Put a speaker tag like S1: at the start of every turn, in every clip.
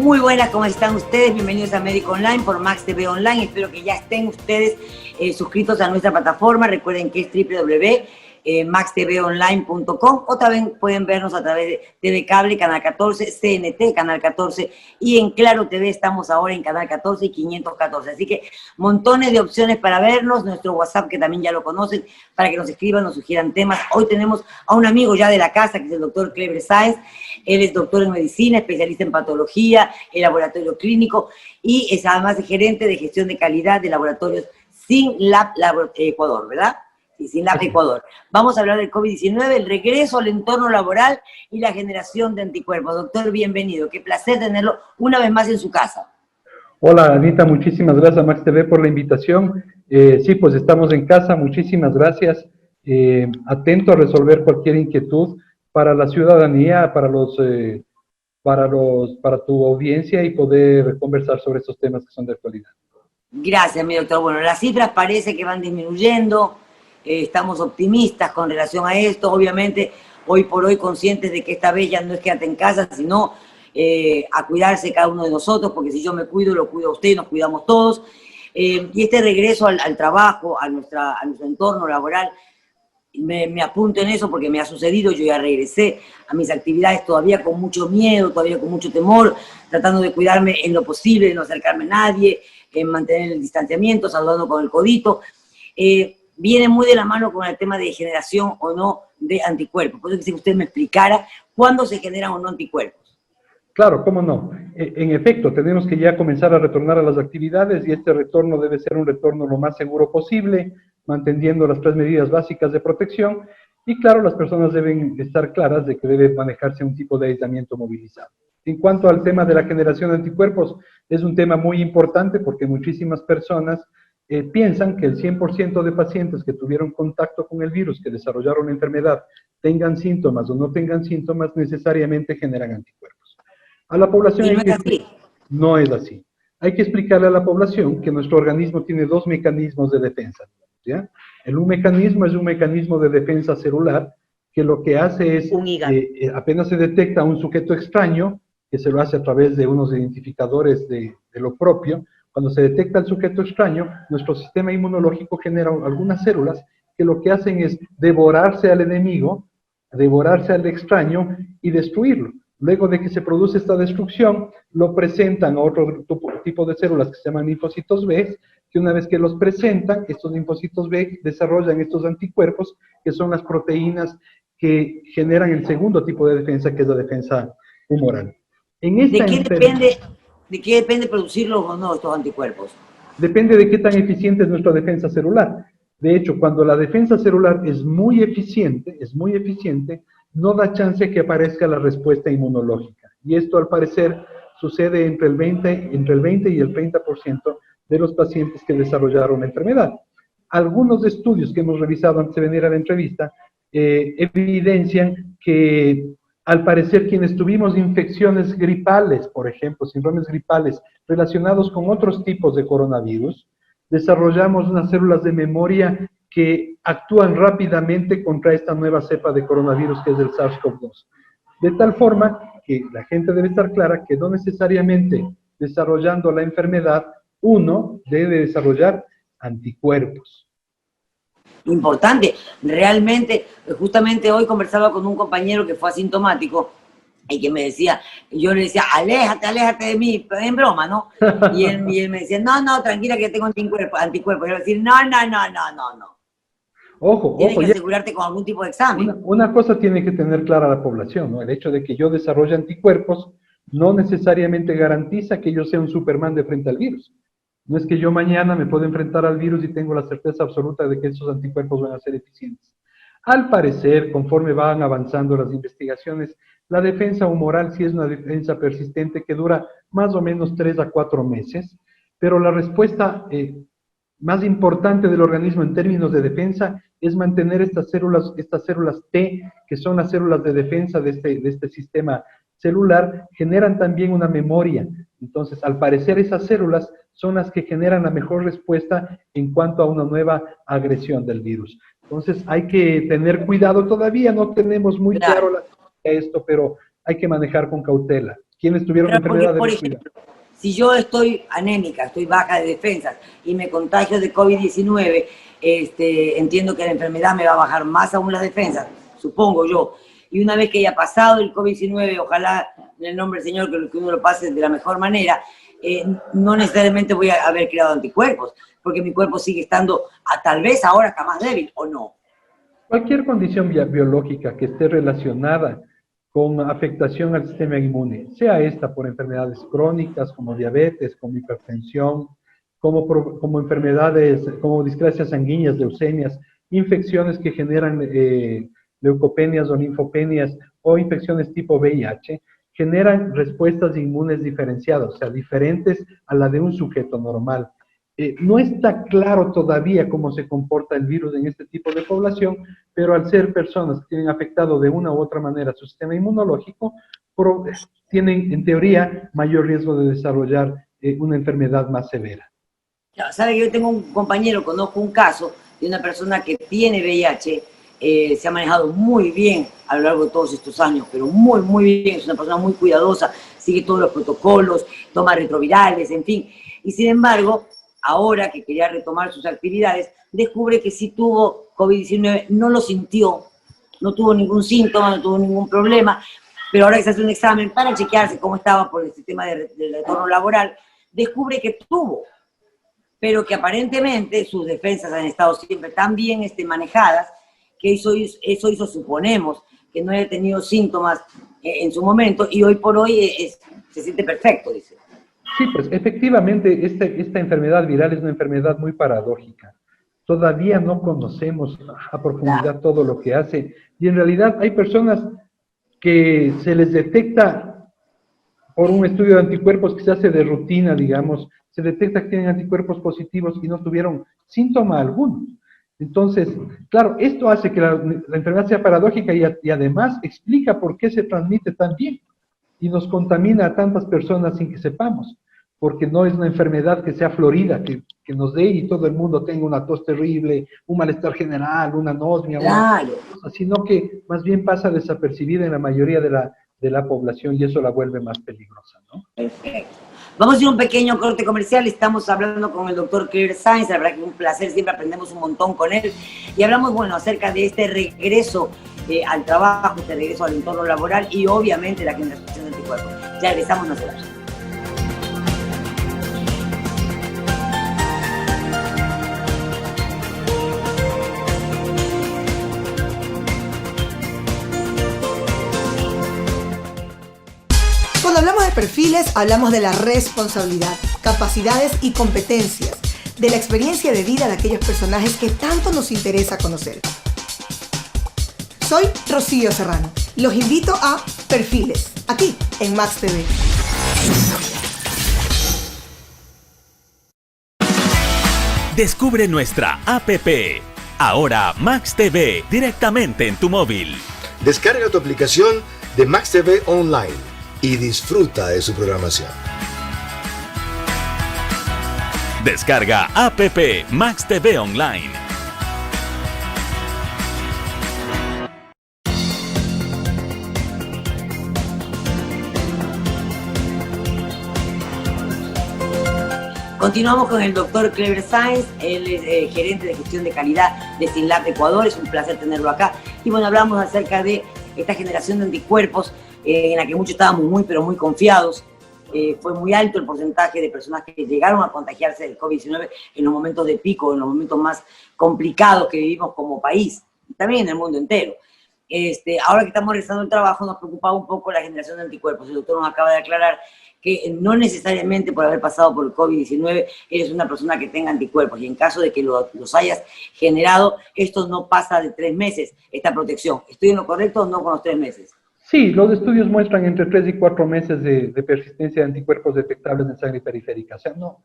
S1: Muy buenas, ¿cómo están ustedes? Bienvenidos a Médico Online por Max TV Online. Espero que ya estén ustedes suscritos a nuestra plataforma. Recuerden que es www.maxtvonline.com o también pueden vernos a través de TV Cable, Canal 14, CNT, Canal 14 y en Claro TV estamos ahora en Canal 14 y 514. Así que montones de opciones para vernos. Nuestro WhatsApp, que también ya lo conocen, para que nos escriban, nos sugieran temas. Hoy tenemos a un amigo ya de la casa, que es el doctor Kleber Sáenz. Él es doctor en medicina, especialista en patología, en laboratorio clínico y es además gerente de gestión de calidad de laboratorios SYNLAB Ecuador, ¿verdad? Sí, SYNLAB Ecuador. Vamos a hablar del COVID-19, el regreso al entorno laboral y la generación de anticuerpos. Doctor, bienvenido. Qué placer tenerlo una vez más en su casa.
S2: Hola, Anita, muchísimas gracias, Max TV, por la invitación. Sí, pues estamos en casa, muchísimas gracias. Atento a resolver cualquier inquietud para la ciudadanía, para tu audiencia y poder conversar sobre estos temas que son de actualidad.
S1: Gracias, mi doctor. Bueno, las cifras parece que van disminuyendo, estamos optimistas con relación a esto, obviamente hoy por hoy conscientes de que esta vez ya no es quédate en casa, sino a cuidarse cada uno de nosotros, porque si yo me cuido, lo cuida usted, nos cuidamos todos. Y este regreso al trabajo, a nuestro entorno laboral, me apunto en eso porque me ha sucedido, yo ya regresé a mis actividades todavía con mucho miedo, todavía con mucho temor, tratando de cuidarme en lo posible, de no acercarme a nadie, mantener el distanciamiento, saludando con el codito. Viene muy de la mano con el tema de generación o no de anticuerpos. Por eso quisiera que usted me explicara cuándo se generan o no anticuerpos.
S2: Claro, cómo no. En efecto, tenemos que ya comenzar a retornar a las actividades y este retorno debe ser un retorno lo más seguro posible, manteniendo las 3 medidas básicas de protección y claro, las personas deben estar claras de que debe manejarse un tipo de aislamiento movilizado. En cuanto al tema de la generación de anticuerpos, es un tema muy importante porque muchísimas personas piensan que el 100% de pacientes que tuvieron contacto con el virus, que desarrollaron la enfermedad, tengan síntomas o no tengan síntomas, necesariamente generan anticuerpos. A la población
S1: ¿Y no es así?
S2: No es así. Hay que explicarle a la población que nuestro organismo tiene 2 mecanismos de defensa, ¿ya? Un mecanismo es un mecanismo de defensa celular que lo que hace es, apenas se detecta un sujeto extraño, que se lo hace a través de unos identificadores de lo propio, cuando se detecta el sujeto extraño, nuestro sistema inmunológico genera algunas células que lo que hacen es devorarse al enemigo, devorarse al extraño y destruirlo. Luego de que se produce esta destrucción, lo presentan a otro tipo de células que se llaman linfocitos B, que una vez que los presentan, estos linfocitos B desarrollan estos anticuerpos, que son las proteínas que generan el segundo tipo de defensa, que es la defensa humoral.
S1: ¿De qué depende producirlos o no estos anticuerpos?
S2: Depende de qué tan eficiente es nuestra defensa celular. De hecho, cuando la defensa celular es muy eficiente, no da chance que aparezca la respuesta inmunológica. Y esto, al parecer, sucede entre el 20 y el 30% de los pacientes que desarrollaron la enfermedad. Algunos estudios que hemos revisado antes de venir a la entrevista evidencian que, al parecer, quienes tuvimos infecciones gripales, por ejemplo, síndromes gripales relacionados con otros tipos de coronavirus, desarrollamos unas células de memoria que actúan rápidamente contra esta nueva cepa de coronavirus que es el SARS-CoV-2. De tal forma que la gente debe estar clara que no necesariamente desarrollando la enfermedad, uno debe desarrollar anticuerpos.
S1: Importante, realmente, justamente hoy conversaba con un compañero que fue asintomático y que me decía, yo le decía, aléjate de mí, en broma, ¿no? Y él me decía, no, tranquila que tengo anticuerpos. Yo le decía, no.
S2: Ojo,
S1: Tienes que asegurarte con algún tipo de examen.
S2: Una cosa tiene que tener clara la población, ¿no? El hecho de que yo desarrolle anticuerpos no necesariamente garantiza que yo sea un Superman de frente al virus. No es que yo mañana me pueda enfrentar al virus y tengo la certeza absoluta de que esos anticuerpos van a ser eficientes. Al parecer, conforme van avanzando las investigaciones, la defensa humoral sí es una defensa persistente que dura más o menos 3 a 4 meses, pero la respuesta más importante del organismo en términos de defensa es mantener estas células T, que son las células de defensa de este sistema celular, generan también una memoria. Entonces, al parecer, esas células son las que generan la mejor respuesta en cuanto a una nueva agresión del virus. Entonces, hay que tener cuidado. Todavía no tenemos muy claro esto, pero hay que manejar con cautela. quienes tuvieron la enfermedad
S1: por
S2: deben cuidar.
S1: ejemplo, si yo estoy anémica, estoy baja de defensas y me contagio de COVID-19, entiendo que la enfermedad me va a bajar más aún las defensas, supongo yo. Y una vez que haya pasado el COVID-19, ojalá en el nombre del Señor que uno lo pase de la mejor manera, no necesariamente voy a haber creado anticuerpos, porque mi cuerpo sigue estando, tal vez ahora está más débil, ¿o no?
S2: Cualquier condición biológica que esté relacionada con afectación al sistema inmune, sea esta por enfermedades crónicas como diabetes, como hipertensión, como enfermedades, como displasias sanguíneas, leucemias, infecciones que generan leucopenias o linfopenias o infecciones tipo VIH, generan respuestas inmunes diferenciadas, o sea, diferentes a la de un sujeto normal. No está claro todavía cómo se comporta el virus en este tipo de población, pero al ser personas que tienen afectado de una u otra manera su sistema inmunológico, tienen en teoría mayor riesgo de desarrollar una enfermedad más severa.
S1: Sabe que yo tengo un compañero, conozco un caso de una persona que tiene VIH, se ha manejado muy bien a lo largo de todos estos años, pero muy, muy bien, es una persona muy cuidadosa, sigue todos los protocolos, toma retrovirales, en fin, y sin embargo, ahora que quería retomar sus actividades, descubre que sí tuvo COVID-19, no lo sintió, no tuvo ningún síntoma, no tuvo ningún problema, pero ahora que se hace un examen para chequearse cómo estaba por el sistema de retorno laboral, descubre que tuvo, pero que aparentemente sus defensas han estado siempre tan bien manejadas, que eso hizo, suponemos, que no haya tenido síntomas en su momento, y hoy por hoy se siente perfecto, dice.
S2: Sí, pues efectivamente esta enfermedad viral es una enfermedad muy paradójica. Todavía no conocemos a profundidad todo lo que hace, y en realidad hay personas que se les detecta por un estudio de anticuerpos que se hace de rutina, digamos, se detecta que tienen anticuerpos positivos y no tuvieron síntoma alguno. Entonces, claro, esto hace que la enfermedad sea paradójica y además explica por qué se transmite tan bien y nos contamina a tantas personas sin que sepamos, porque no es una enfermedad que sea florida, que nos dé y todo el mundo tenga una tos terrible, un malestar general, una anosmia,
S1: claro,
S2: sino que más bien pasa desapercibida en la mayoría de la población y eso la vuelve más peligrosa, ¿no?
S1: Perfecto. Vamos a ir a un pequeño corte comercial, estamos hablando con el doctor Clever Sainz, la verdad que es un placer, siempre aprendemos un montón con él, y hablamos, bueno, acerca de este regreso al trabajo, este regreso al entorno laboral y obviamente la generación de anticuerpos. Ya regresamos, no se vayan.
S3: Cuando hablamos de perfiles, hablamos de la responsabilidad, capacidades y competencias, de la experiencia de vida de aquellos personajes que tanto nos interesa conocer. Soy Rocío Serrano. Los invito a Perfiles, aquí en Max TV.
S4: Descubre nuestra app. Ahora Max TV directamente en tu móvil.
S5: Descarga tu aplicación de Max TV Online y disfruta de su programación.
S4: Descarga app Max TV Online.
S1: Continuamos con el doctor Clever Sainz, él es gerente de gestión de calidad de SYNLAB Ecuador, es un placer tenerlo acá. Y bueno, hablamos acerca de esta generación de anticuerpos en la que muchos estábamos muy, pero muy confiados. Fue muy alto el porcentaje de personas que llegaron a contagiarse del COVID-19 en los momentos de pico, en los momentos más complicados que vivimos como país, también en el mundo entero. Ahora que estamos realizando el trabajo, nos preocupaba un poco la generación de anticuerpos. El doctor nos acaba de aclarar que no necesariamente por haber pasado por el COVID-19 eres una persona que tenga anticuerpos, y en caso de que los hayas generado, esto no pasa de 3 meses, esta protección. ¿Estoy en lo correcto o no con los 3 meses?
S2: Sí, los estudios muestran entre 3 y 4 meses de persistencia de anticuerpos detectables en sangre periférica. O sea, no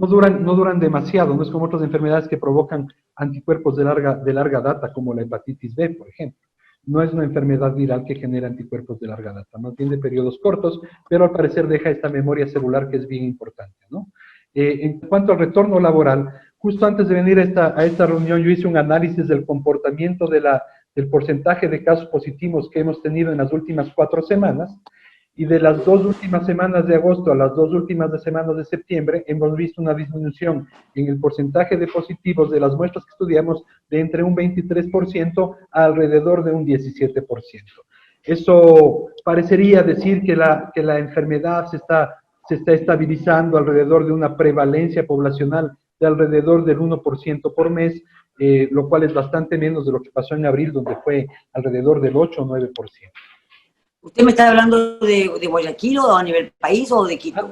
S2: duran demasiado, no es como otras enfermedades que provocan anticuerpos de larga data, como la hepatitis B, por ejemplo. No es una enfermedad viral que genera anticuerpos de larga data, más bien de periodos cortos, pero al parecer deja esta memoria celular que es bien importante, ¿no? En cuanto al retorno laboral, justo antes de venir a esta reunión yo hice un análisis del comportamiento del porcentaje de casos positivos que hemos tenido en las últimas 4 semanas, Y de las 2 últimas semanas de agosto a las 2 últimas semanas de septiembre, hemos visto una disminución en el porcentaje de positivos de las muestras que estudiamos de entre un 23% a alrededor de un 17%. Eso parecería decir que la enfermedad se está estabilizando alrededor de una prevalencia poblacional de alrededor del 1% por mes, lo cual es bastante menos de lo que pasó en abril, donde fue alrededor del 8 o 9%.
S1: ¿Usted me está hablando de Guayaquil o a nivel país o de Quito?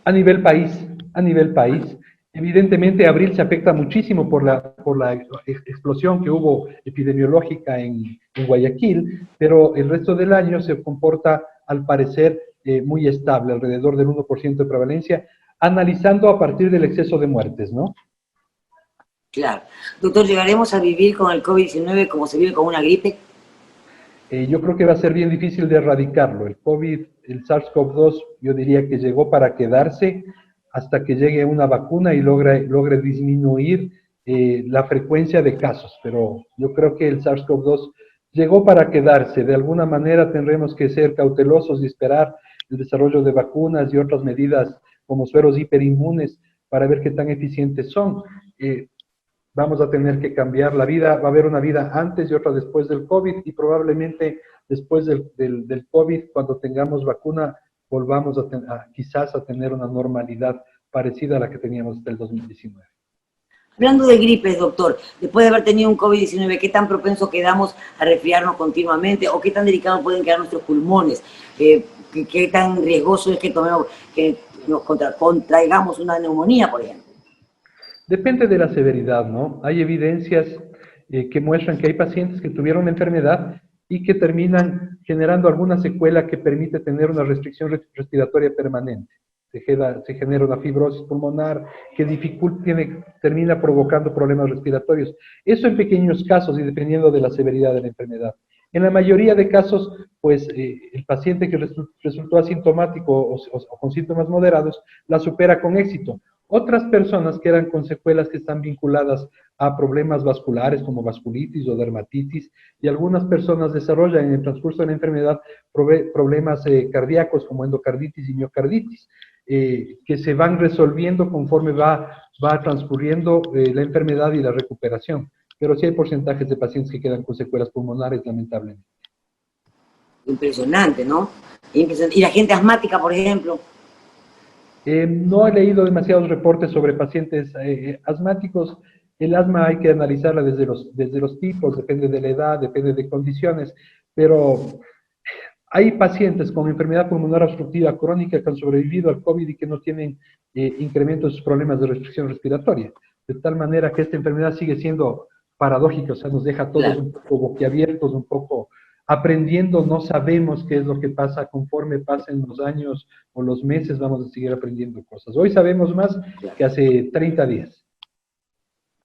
S2: A nivel país, a nivel país. Evidentemente, abril se afecta muchísimo por la explosión que hubo epidemiológica en Guayaquil, pero el resto del año se comporta, al parecer, muy estable, alrededor del 1% de prevalencia, analizando a partir del exceso de muertes, ¿no?
S1: Claro. Doctor, ¿llegaremos a vivir con el COVID-19 como se vive con una gripe?
S2: Yo creo que va a ser bien difícil de erradicarlo. El COVID, el SARS-CoV-2, yo diría que llegó para quedarse hasta que llegue una vacuna y logre disminuir la frecuencia de casos. Pero yo creo que el SARS-CoV-2 llegó para quedarse. De alguna manera tendremos que ser cautelosos y esperar el desarrollo de vacunas y otras medidas como sueros hiperinmunes para ver qué tan eficientes son. Vamos a tener que cambiar la vida, va a haber una vida antes y otra después del COVID, y probablemente después del COVID, cuando tengamos vacuna, volvamos quizás a tener una normalidad parecida a la que teníamos hasta el 2019.
S1: Hablando de gripes, doctor, después de haber tenido un COVID-19, ¿qué tan propenso quedamos a resfriarnos continuamente o qué tan delicados pueden quedar nuestros pulmones? ¿Qué tan riesgoso es que nos contraigamos una neumonía, por ejemplo?
S2: Depende de la severidad, ¿no? Hay evidencias que muestran que hay pacientes que tuvieron la enfermedad y que terminan generando alguna secuela que permite tener una restricción respiratoria permanente. Se genera una fibrosis pulmonar que termina provocando problemas respiratorios. Eso en pequeños casos y dependiendo de la severidad de la enfermedad. En la mayoría de casos, pues el paciente que resultó asintomático o con síntomas moderados la supera con éxito. Otras personas que eran con secuelas que están vinculadas a problemas vasculares como vasculitis o dermatitis, y algunas personas desarrollan en el transcurso de la enfermedad problemas cardíacos como endocarditis y miocarditis, que se van resolviendo conforme va transcurriendo la enfermedad y la recuperación. Pero sí hay porcentajes de pacientes que quedan con secuelas pulmonares, lamentablemente.
S1: Impresionante, ¿no? Impresionante. ¿Y la gente asmática, por ejemplo?
S2: No he leído demasiados reportes sobre pacientes asmáticos. El asma hay que analizarla desde los tipos, depende de la edad, depende de condiciones, pero hay pacientes con enfermedad pulmonar obstructiva crónica que han sobrevivido al COVID y que no tienen incremento de sus problemas de restricción respiratoria. De tal manera que esta enfermedad sigue siendo paradójica, o sea, nos deja a todos un poco boquiabiertos, un poco aprendiendo, no sabemos qué es lo que pasa, conforme pasen los años o los meses vamos a seguir aprendiendo cosas. Hoy sabemos más que hace 30 días.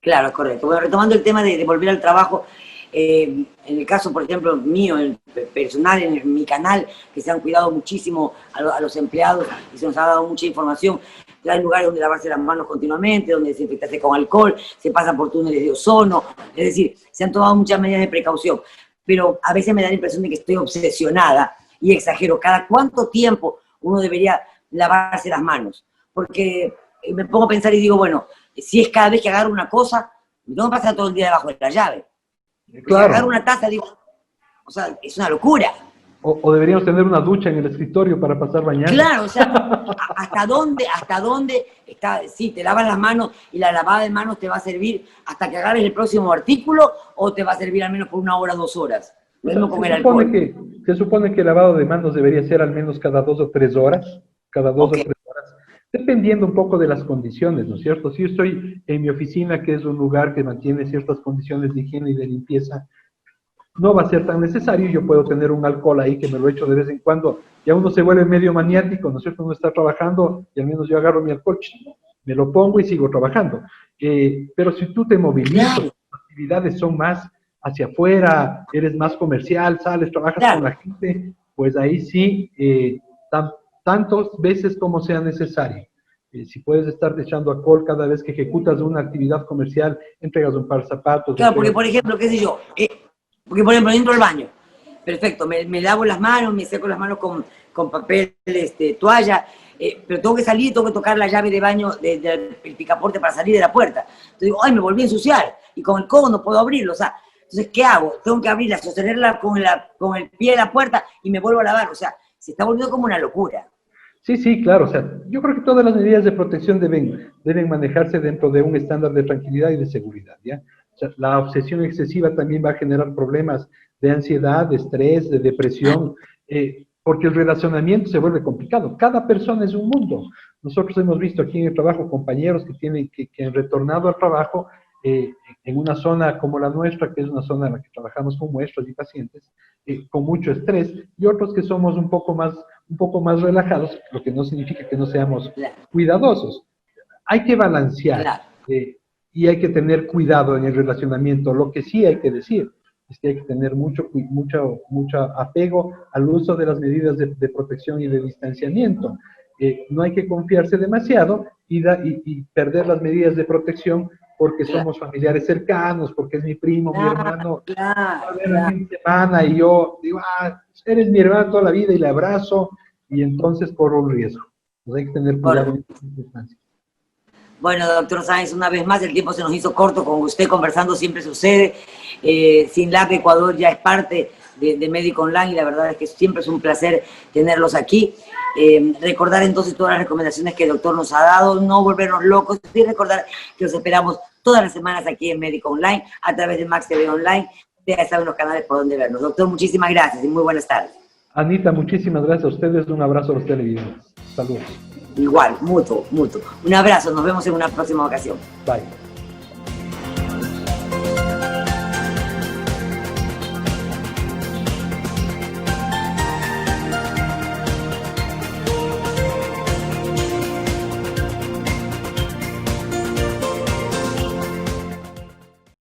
S1: Claro, correcto. Bueno, retomando el tema de volver al trabajo, en el caso, por ejemplo, mío, el personal, en mi canal, que se han cuidado muchísimo a los empleados y se nos ha dado mucha información. Hay lugares donde lavarse las manos continuamente, donde desinfectarse con alcohol, se pasan por túneles de ozono, es decir, se han tomado muchas medidas de precaución. Pero a veces me da la impresión de que estoy obsesionada y exagero. ¿Cada cuánto tiempo uno debería lavarse las manos? Porque me pongo a pensar y digo, bueno, si es cada vez que agarro una cosa, no me pasa todo el día debajo de la llave.
S2: Claro.
S1: Si agarro una taza, digo, o sea, es una locura.
S2: O deberíamos tener una ducha en el escritorio para pasar bañando.
S1: Claro, o sea, ¿hasta dónde está? Sí, te lavas las manos y la lavada de manos te va a servir hasta que agarres el próximo artículo o te va a servir al menos por 1 hora, 2 horas. Lo mismo con el alcohol.
S2: Se supone que el lavado de manos debería ser al menos cada 2 o 3 horas. Cada 2 o 3 horas. Dependiendo un poco de las condiciones, ¿no es cierto? Si yo estoy en mi oficina, que es un lugar que mantiene ciertas condiciones de higiene y de limpieza, no va a ser tan necesario. Yo puedo tener un alcohol ahí que me lo echo de vez en cuando. Ya uno se vuelve medio maniático, ¿no es cierto? Uno está trabajando y al menos yo agarro mi alcohol, me lo pongo y sigo trabajando. Pero si tú te movilizas, tus actividades son más hacia afuera, eres más comercial, sales, trabajas con la gente, pues ahí sí, tantas veces como sea necesario. Si puedes estar echando alcohol cada vez que ejecutas una actividad comercial, entregas un par de zapatos.
S1: Claro, porque por ejemplo, qué sé yo, porque por ejemplo entro al baño, Perfecto, me lavo las manos, me seco las manos con papel, toalla, pero tengo que salir, tengo que tocar la llave de baño del picaporte para salir de la puerta. Entonces digo, ay, me volví a ensuciar, y con el codo no puedo abrirlo, o sea, entonces, ¿qué hago? Tengo que abrirla, sostenerla con el pie de la puerta y me vuelvo a lavar, o sea, se está volviendo como una locura.
S2: Sí, sí, claro, o sea, yo creo que todas las medidas de protección deben manejarse dentro de un estándar de tranquilidad y de seguridad, ¿ya? O sea, la obsesión excesiva también va a generar problemas de ansiedad, de estrés, de depresión, porque el relacionamiento se vuelve complicado. Cada persona es un mundo. Nosotros hemos visto aquí en el trabajo compañeros que han retornado al trabajo en una zona como la nuestra, que es una zona en la que trabajamos con muestras y pacientes, con mucho estrés, y otros que somos un poco más relajados, lo que no significa que no seamos cuidadosos. Hay que balancear y hay que tener cuidado en el relacionamiento. Lo que sí hay que decir es que hay que tener mucho apego al uso de las medidas de protección y de distanciamiento. No hay que confiarse demasiado y perder las medidas de protección porque somos familiares cercanos, porque es mi primo, mi hermano, a ver el fin de semana, y yo digo, eres mi hermano toda la vida, y le abrazo, y entonces corro un riesgo. Entonces hay que tener cuidado en estas circunstancias.
S1: Bueno, doctor Sáenz, una vez más el tiempo se nos hizo corto con usted, conversando siempre sucede. SYNLAB Ecuador ya es parte de Médico Online y la verdad es que siempre es un placer tenerlos aquí. Recordar entonces todas las recomendaciones que el doctor nos ha dado, no volvernos locos y recordar que los esperamos todas las semanas aquí en Médico Online a través de Max TV Online. Ustedes saben los canales por donde vernos. Doctor, muchísimas gracias y muy buenas tardes.
S2: Anita, muchísimas gracias a ustedes. Un abrazo a los televidentes. Saludos.
S1: Igual, mutuo. Un abrazo, nos vemos en una próxima ocasión.
S2: Bye.